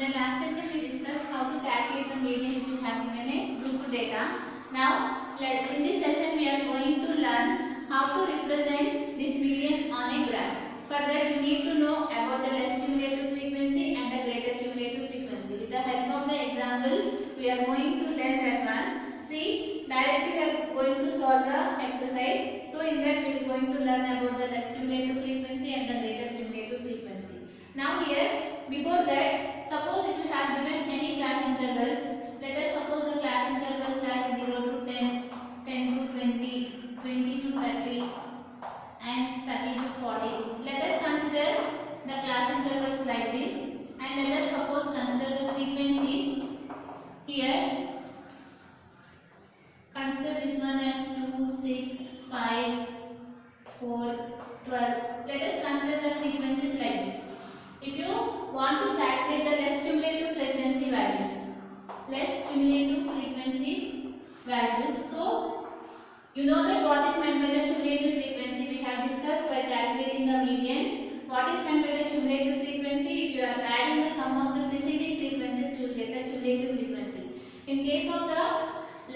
the last session we discussed how to calculate the median if you have given a group data. Now, in this session we are going to learn how to represent this median on a graph. For that you need to know about the less cumulative frequency and the greater cumulative frequency. With the help of the example, we are going to learn that one. See, directly we are going to solve the exercise. So in that we are going to learn about the less cumulative frequency and the greater cumulative frequency. Now here, before that, suppose if you have given any class intervals, let us suppose the class intervals as 0 to 10, 10 to 20, 20 to 30 and 30 to 40. Let us consider the class intervals like this and let us suppose consider the frequencies. Here, consider this one as 2, 6, 5, 4, 12. Let us consider the frequencies like this. If you want to calculate the less cumulative frequency values, so you know that what is meant by the cumulative frequency. We have discussed by calculating the median. What is meant by the cumulative frequency? If you are adding the sum of the preceding frequencies, you will get the cumulative frequency. In case of the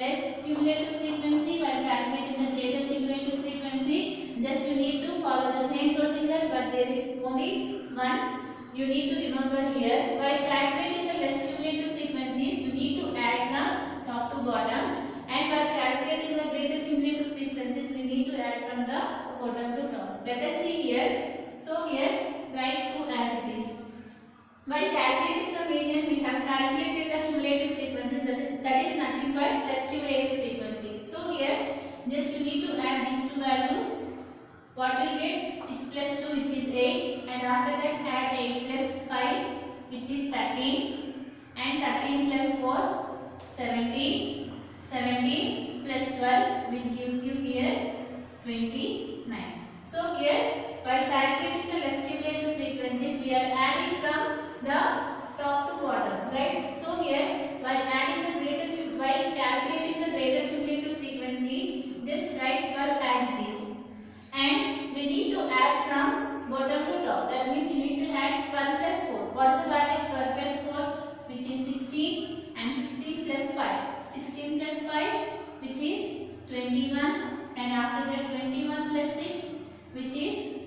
less cumulative frequency, while calculating the greater cumulative frequency, just you need to follow the same procedure, but there is only one. You need to remember here, while calculating the less cumulative frequencies, you need to add from top to bottom, and while calculating the greater cumulative frequencies, we need to add from the bottom to top. Let us see here. So here, write 2 as it is. While calculating the median, we have calculated the cumulative frequencies, that is nothing but less cumulative frequency. So here, just you need to add these two values. What will get? 6 plus 2, which is 8, and after that add 8 plus 5, which is 13, and 13 plus 4, 17, 17 plus 12, which gives you here 29. So here, while calculating the less cumulative frequencies, we are adding from the top to bottom, right? So here, while calculating the greater cumulative frequency, just write 12 as it is. And we need to add from bottom to top. That means you need to add 12 plus 4. What is the value of 12 plus 4? Which is 16, and 16 plus 5. 16 plus 5, which is 21, and after that 21 plus 6, which is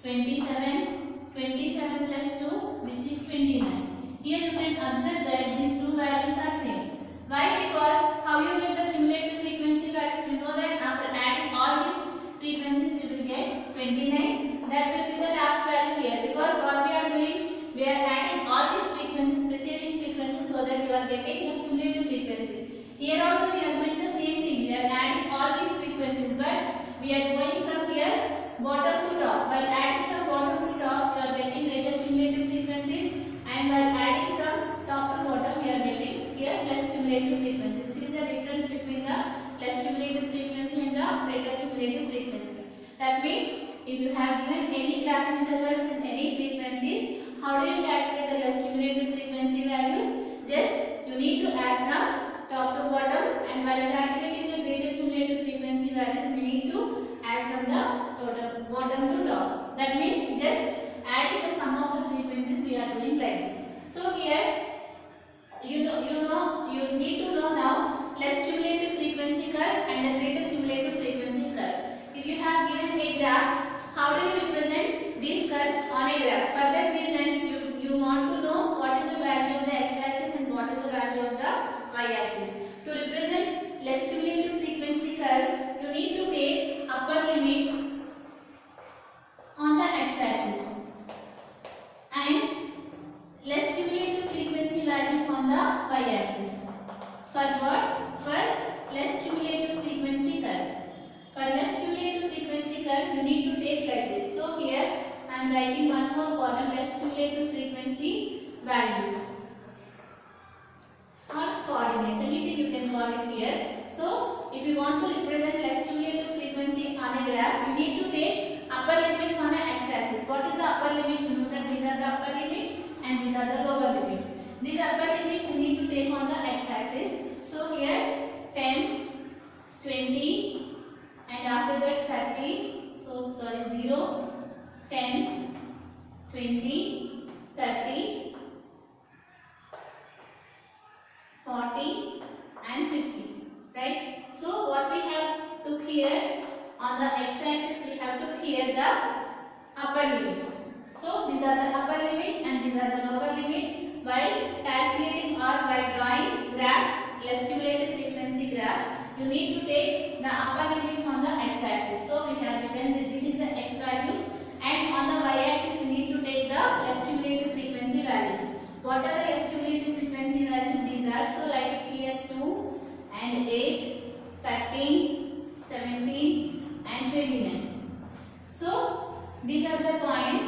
27. 27 plus 2, which is 29. Here you can observe that these two values are same. Why? Because how you get the cumulative frequency values? You know that after adding all these frequencies you will get 29. That will be the last value here, because what we are doing, we are adding all these frequencies, preceding frequencies, so that you are getting the cumulative frequency. Here also we are doing the same thing. We are adding all these frequencies, but we are going from here bottom to top. While adding from bottom to top, we are getting greater cumulative frequencies, and while adding from top to bottom, we are getting here less cumulative frequencies. This is the difference between the less cumulative frequency and the greater cumulative frequency. That means if you have given any class intervals and any frequencies, how do you calculate the less cumulative frequency values? Just you need to add from top to bottom, and while calculating the greater cumulative frequency values, we need to add from the bottom to top. That means just adding the sum of the frequencies, we are doing like this. So here you need to know now less cumulative frequency curve and the greater cumulative frequency curve. If you have given a graph, how do you represent these curves on a graph? For that reason, you want to know what is the value of the x-axis and what is the value of the y-axis. To represent less cumulative frequency curve, you need to take upper limits on the x-axis and less cumulative frequency values on the y-axis. For what? For less cumulative frequency curve. For less cumulative frequency curve, you need to take like this. So here I am writing one more column, less cumulative frequency values or coordinates, anything you can call it here. So if you want to represent less cumulative frequency on a graph, you need to take upper limits on an x-axis. What is the upper limits? You know that these are the upper limits and these are the lower limits. These upper limits you need to take on the x-axis. So here 10, 20, and after that 30. So 0, 10, 20, 30, upper limits. So these are the upper limits and these are the lower limits. While calculating or while drawing graph, less cumulative frequency graph, you need to take the upper limits on the x-axis. So we have written that this is the x values, and on the y-axis you need to take the less cumulative frequency values. What are the less cumulative frequency values? These are, so like it here 2 and 8, 13, 17 and 29. So these are the points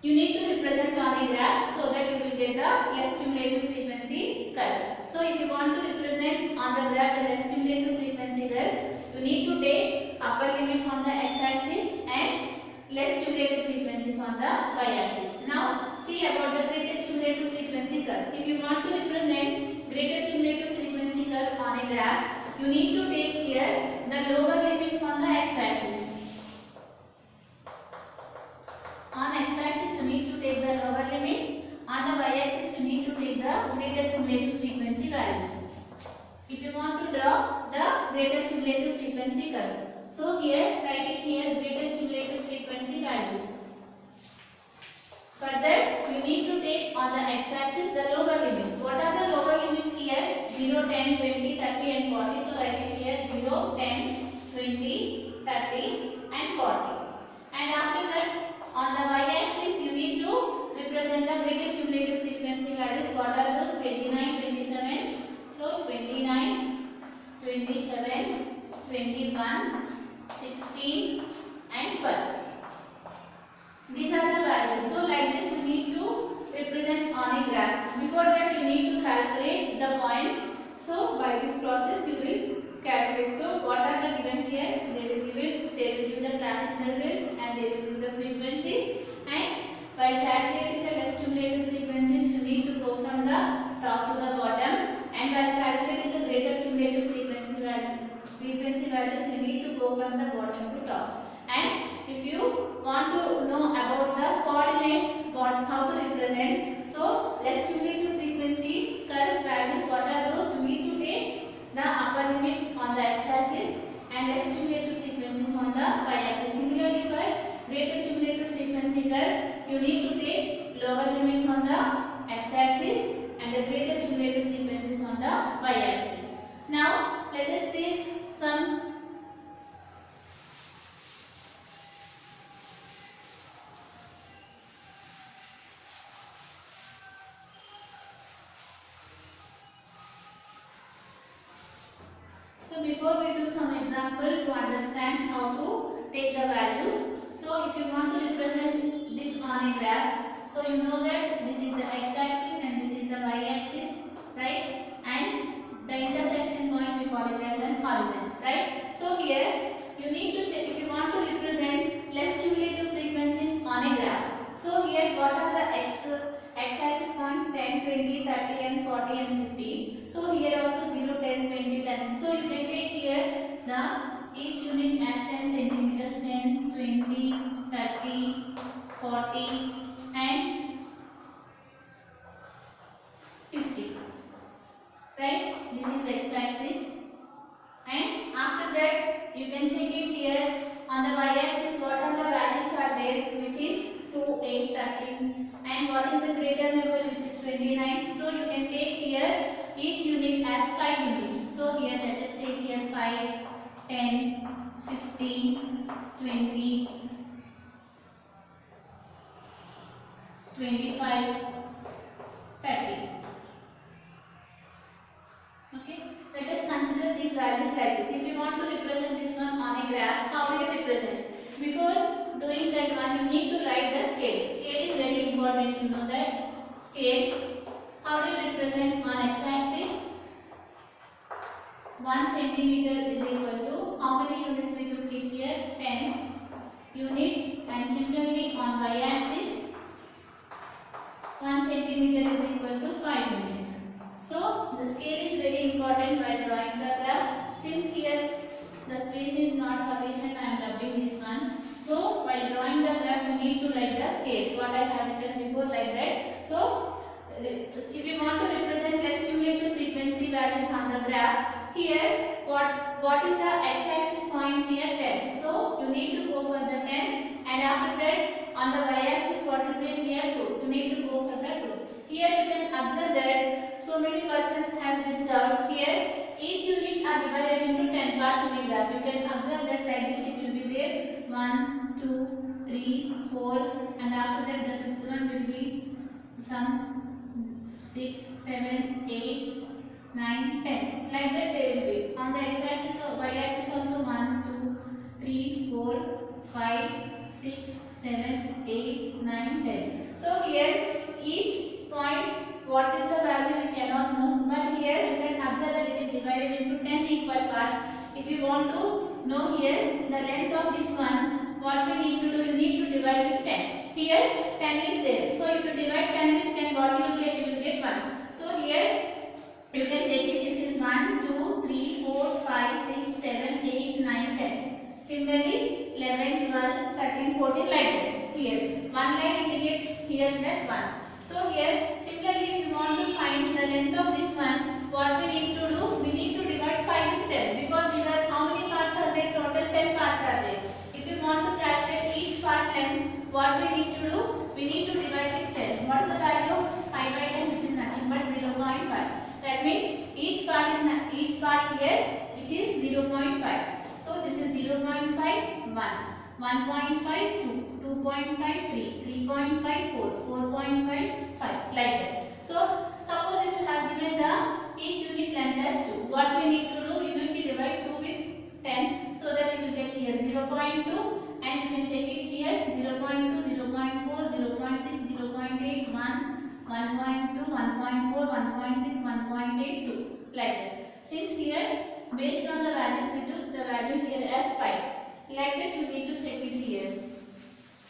you need to represent on a graph so that you will get the less cumulative frequency curve. So if you want to represent on the graph the less cumulative frequency curve, you need to take upper limits on the x-axis and less cumulative frequencies on the y-axis. Now see about the greater cumulative frequency curve. If you want to represent greater cumulative frequency curve on a graph, you need to take here the lower limits on the x-axis. On x-axis you need to take the lower limits, on the y-axis you need to take the greater cumulative frequency values. If you want to draw the greater cumulative frequency curve, so here write it here greater cumulative frequency values. Further you need to take on the x-axis the lower limits. What are the lower limits here? 0, 10, 20, 30 and 40. So write it here 0, 10, 20, 30 and 40. And after that on the y-axis you need to represent the greater cumulative frequency values. What are those? 29, 27. So 29, 27, 21, 16 and 12. These are the values. So like this you need to represent on a graph. Before that you need to calculate the points. So by this process you will calculate. So what are the given here? They will give the class intervals and they will give the frequencies. And while calculating the less cumulative frequencies, you need to go from the top to the bottom. And while calculating the greater cumulative frequency values, you need to go from the bottom to top. And if you want to know about the coordinates, how to represent, so less cumulative frequency curve values, what are those? You need to take the upper limits on the x-axis and less cumulative frequencies on the y-axis. Similarly for greater cumulative frequency curve, you need to take lower limits on the x-axis and the greater cumulative frequencies on the y-axis. Now let us take some before we do some example to understand how to take the values. So if you want to represent this on a graph, so you know that this is the x-axis and this is the y-axis, right? And the intersection point we call it as an horizon, right? So here you need to check if you want to represent less cumulative frequencies on a graph. So here what are the x-axis points? 10, 20, 30 and 40 and 50. So here also 0, 10, 20, 10. So you can take here the each unit as 10 centimeters, 10, 20, 30, 40 and 50. Right? This is x-axis. And after that you can check it here on the y-axis what are the values are there, which is 2, 8, 13 and what is the greater number, which is 29. So you can take here each unit as 5 units. So here let us take here 5, 10, 15, 20, 25, 30. Okay, let us consider these values like this. If you want to represent this one on a graph, how do you represent? Before doing that one, you need to write the scale. Scale is very important to know that. Scale, how do you represent on x-axis? 1 centimeter is equal to, how many units we will keep here? 10 units. And similarly on y-axis, 1 centimeter is equal to 5 units. So the scale is very important while drawing the graph. Since here the space is not sufficient, I am rubbing this one. So while drawing the graph, you need to write the scale. What I have written before like that. So if you want to represent less cumulative frequency values on the graph, here what is the x-axis point here? 10. So you need to go for the 10, and after that on the y-axis what is there here? 2. You need to go for the 2. Here you can observe that so many persons has disturbed. Here each unit are divided into 10 parts in the graph. You can observe that like this it will be there 1, 2, 3, 4, and after that the fifth one will be some 6, 7, 8, 9, 10. Like that they will be. On the x-axis or y-axis also 1, 2, 3, 4, 5, 6, 7, 8, 9, 10. So here each point what is the value we cannot know, but here you can observe that it is divided into 10 equal parts. If you want to know here the length of this one, what we need to do, you need to divide with 10. Here 10 is there. So if you divide 10 with 10, what you will get? You will get 1. So here you can check it. This is 1, 2, 3, 4, 5, 6, 7, 8, 9, 10. Similarly 11, 12, 13, 14 like that. Here one line indicates here that 1. So here similarly if you want to find the length of this one, what we need to do? We need to divide 5 with 10 because these are how many parts are there? Total 10 parts are there. If you want to calculate each part length, what we need to do? We need to divide with 10. What is the value of 5 by 10, which is nothing but 0.5. That means each part here which is 0.5. So this is 0.5, 1, 1.5, 2, 2.5, 3, 3.5, 4, 4.5, 5 like that. So suppose if you have given the each unit length as 2, what we need to do? You need to divide 2 with 10 so that you will get here 0.2, and you can check it here 0.2, 0.4, 0.6, 0.8, 1, 1.2, 1.4, 1.6, 1.8, 2 like that. Since here based on the values we took the value here as 5. Like that you need to check it here.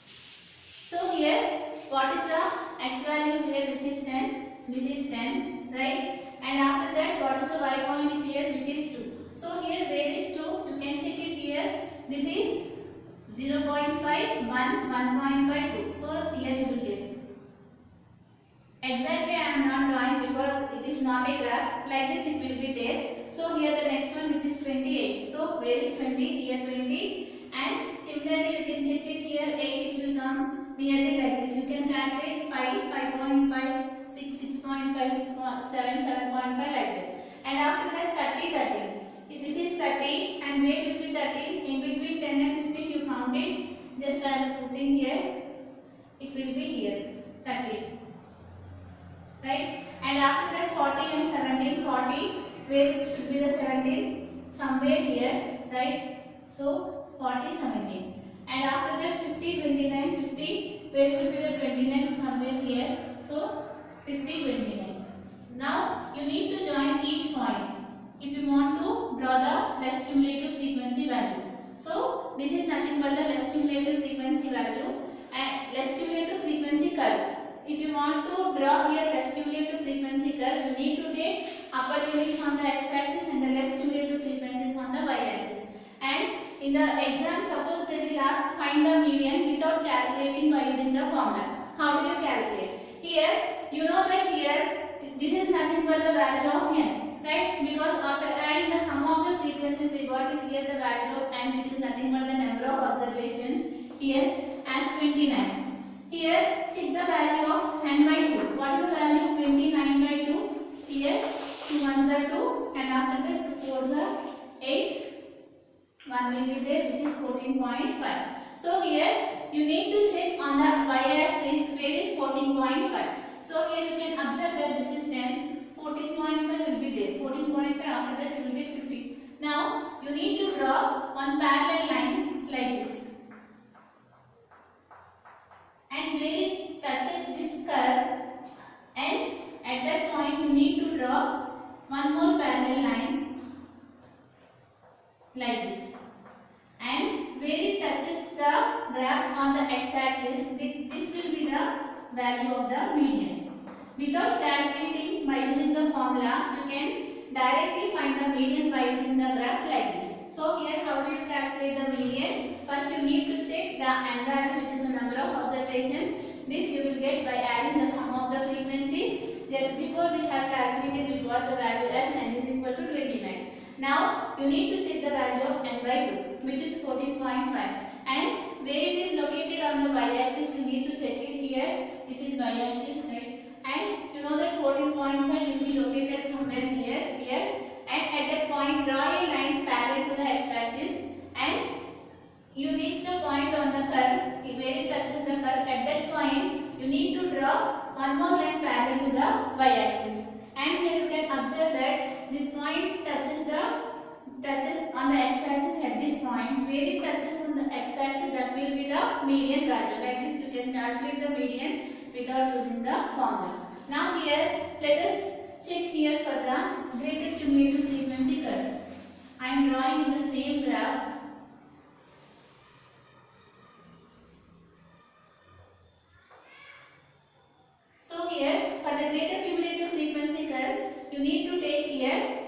So here what is the x value here, which is 10? This is 10, right? And after that what is the y point here, which is 2. So here where is 2? You can check it here. This is 0.5, 1, 1.5, 2. So here you will get. Exactly I am not drawing because it is not a graph. Like this it will be there. So here the next one which is 28. So where is 20? Here 20. And similarly you can check it here 8, it will come nearly like this. You can calculate 5, 5.5, 6, 6.5, 6.7, 7.5 like that. And after that 30, 13. This is 30 and where will be 13? In between 10 and 15 you count it. Just I am putting here. It will be here 30. Right? And after that 40 and 17, 40, where should be the 17? Somewhere here, right? So 40, 17. And after that 50, 29, 50, where should be the 29? Somewhere here. So 50, 29. Now you need to join each point if you want to draw the less cumulative frequency value. So this is nothing but the less cumulative frequency value and less cumulative frequency curve. If you want to draw here less cumulative frequency curve, you need to take upper units on the x-axis and the less cumulative frequencies on the y-axis. And in the exam, suppose they will ask find the median without calculating by using the formula. How do you calculate? Here, you know that here, this is nothing but the value of n, right? Because after adding the sum of the frequencies, we got it here the value of n, which is nothing but the number of observations here as 29. Here, check the value of n by 2. What is the value of 29 by 2? Here, 2 ones are 2 and after that 2 fours are 8. 1 will be there, which is 14.5. So here, you need to check on the y-axis where is 14.5. So here you can observe that this is 10. 14.5 will be there. 14.5 after that you will get 50. Now, you need to draw one parallel line like this. And where it touches this curve, and at that point you need to draw one more parallel line like this. And where it touches the graph on the x-axis, this will be the value of the median. Without calculating by using the formula, you can directly find the median by using the graph like this. So here how do you calculate the median? First you need to check the n value, which is the number of observations. This you will get by adding the sum of the frequencies. Just before we have calculated, we got the value as n is equal to 29. Now you need to check the value of n by 2, which is 14.5, and where it is located on the y-axis you need to check it here. This is y-axis, right? And you know that 14.5 will be located somewhere here, and at that point draw a line parallel to the x-axis, and you reach the point on the curve where it touches the curve. At that point you need to draw one more line parallel to the y-axis, and here you can observe that this point touches on the x-axis at this point. Where it touches on the x-axis, that will be the median value. Like this you can calculate the median without using the formula. Now here let us check here for the greater cumulative frequency curve. I am drawing in the same graph. So here for the greater cumulative frequency curve, you need to take here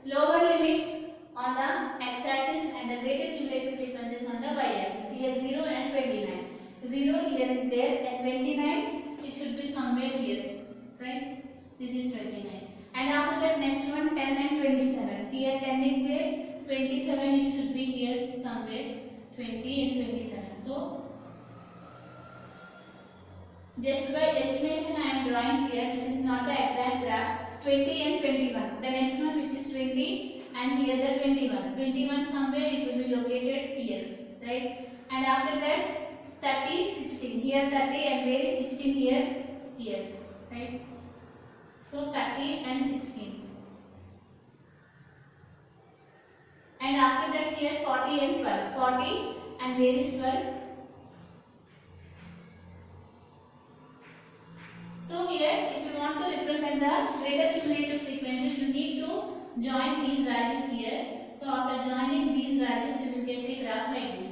lower limits on the x-axis and the greater cumulative frequencies on the y-axis. Here 0 and 29. 0 here is there, and 29 it should be somewhere here, right? This is 29. And after that next one 10 and 27. Here 10 is there, 27 it should be here somewhere, 20 and 27. So just by estimation I am drawing here. This is not the exact graph. 20 and 21. The next one which is 20, and here the 21. 21 somewhere it will be located here, right? And after that 30, 16. Here 30, and where is 16 here, right? So 30 and 16. And after that here 40 and 12. 40, and where is 12? So here, if you want to represent the greater cumulative frequencies, you need to join these values here. So after joining these values, you will get a graph like this.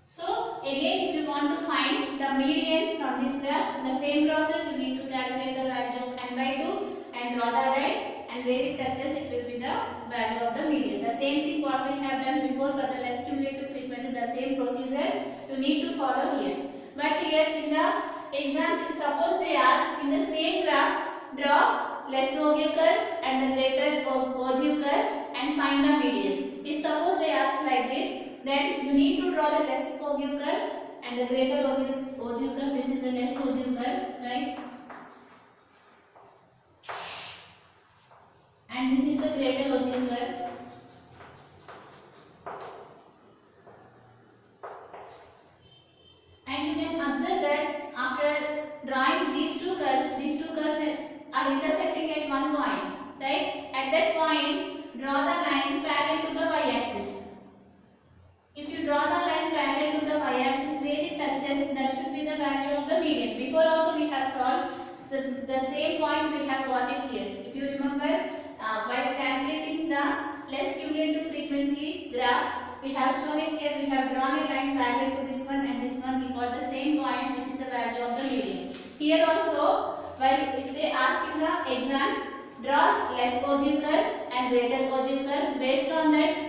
So again, if you want to find the median from this graph, the same process, you need to calculate the value of n by 2 and draw the line, and where it touches, it will be the value of the median. The same thing what we have done before for the less cumulative frequency, the same procedure you need to follow here. But here in the exams, if suppose they ask in the same graph, draw less ogive curve and the greater ogive curve and find the median. If suppose they ask like this, then you need to draw the less ogive curve and the greater ogive curve. This is the less ogive curve, right? And this is the greater ogive curve. And you can observe that after drawing these two curves are intersecting at one point, right? At that point, draw the line parallel to the y-axis. If you draw the line parallel to the y-axis, where it touches, that should be the value of the median. Before also we have solved the same point, we have got it here. If you remember, while calculating the less cumulative frequency graph, we have shown it here. We have drawn a line parallel to this one and this one. We got the same point, which is the value of the median. Here also, while if they ask in the exams, draw less ogive curve and greater ogive curve. Based on that,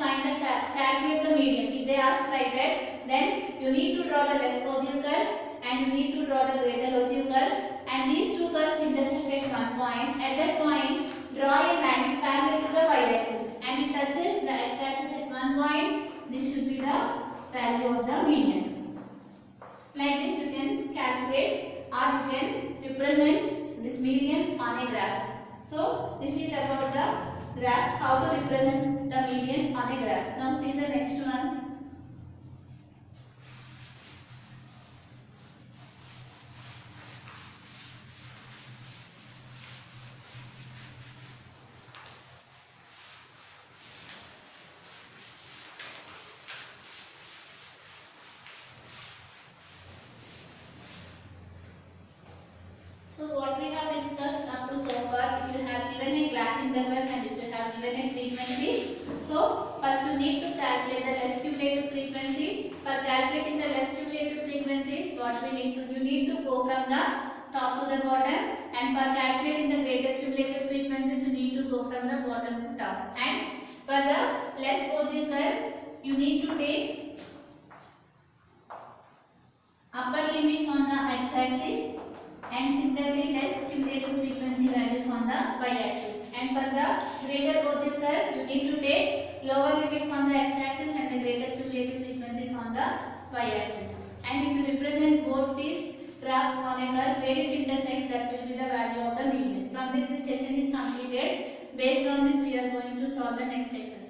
calculate the median. If they ask like that, then you need to draw the less ogive curve and you need to draw the greater ogive curve. And these two curves intersect at one point. At that point, draw a line parallel to the y-axis, and it touches the x-axis at one point. This should be the value of the median. Like this you can calculate, or you can represent this median on a graph. So this is about the graphs, how to represent the median on a graph. Now see the next one. So what we have discussed up to so far, if you have given a class interval and if you have given a frequency, so first you need to calculate the less cumulative frequency. For calculating the less cumulative frequencies, what we need to do, you need to go from the top to the bottom, and for calculating the greater cumulative frequencies, you need to go from the bottom to top. And for the less ogive curve, you need to take upper limits on the x-axis and similarly less cumulative frequency values on the y-axis. And for the greater OJ curve, you need to take lower limits on the x-axis and the greater cumulative frequencies on the y-axis. And if you represent both these graphs on a curve where it intersects, that will be the value of the median. From this session is completed. Based on this, we are going to solve the next exercise.